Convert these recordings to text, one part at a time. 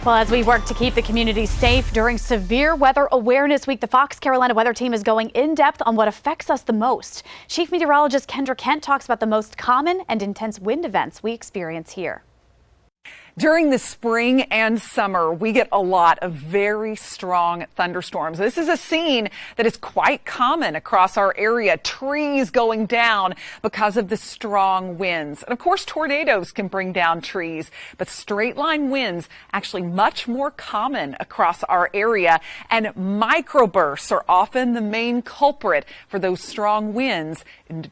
Well, as we work to keep the community safe during Severe Weather Awareness Week, the Fox Carolina weather team is going in depth on what affects us the most. Chief Meteorologist Kendra Kent talks about the most common and intense wind events we experience here. During the spring and summer, we get a lot of very strong thunderstorms. This is a scene that is quite common across our area. Trees going down because of the strong winds. And of course, tornadoes can bring down trees, but straight line winds actually much more common across our area. And microbursts are often the main culprit for those strong winds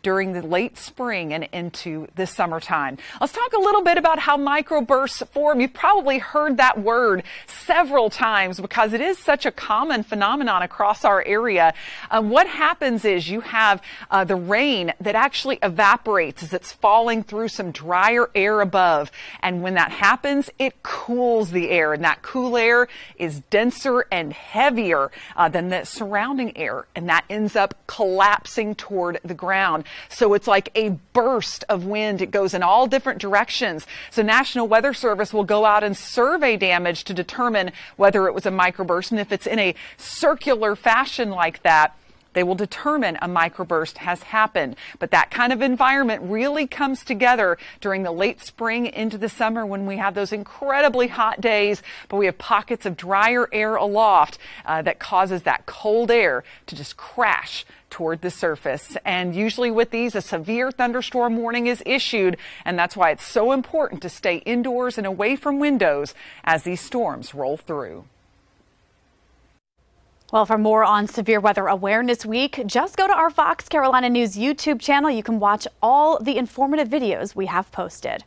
during the late spring and into the summertime. Let's talk a little bit about how microbursts form. You've probably heard that word several times because it is such a common phenomenon across our area. What happens is you have the rain that actually evaporates as it's falling through some drier air above. And when that happens, it cools the air. And that cool air is denser and heavier than the surrounding air. And that ends up collapsing toward the ground. So it's like a burst of wind. It goes in all different directions. So National Weather Service will go out and survey damage to determine whether it was a microburst. And if it's in a circular fashion like that, they will determine a microburst has happened. But that kind of environment really comes together during the late spring into the summer when we have those incredibly hot days, but we have pockets of drier air aloft that causes that cold air to just crash toward the surface. And usually with these, a severe thunderstorm warning is issued, and that's why it's so important to stay indoors and away from windows as these storms roll through. Well, for more on Severe Weather Awareness Week, just go to our Fox Carolina News YouTube channel. You can watch all the informative videos we have posted.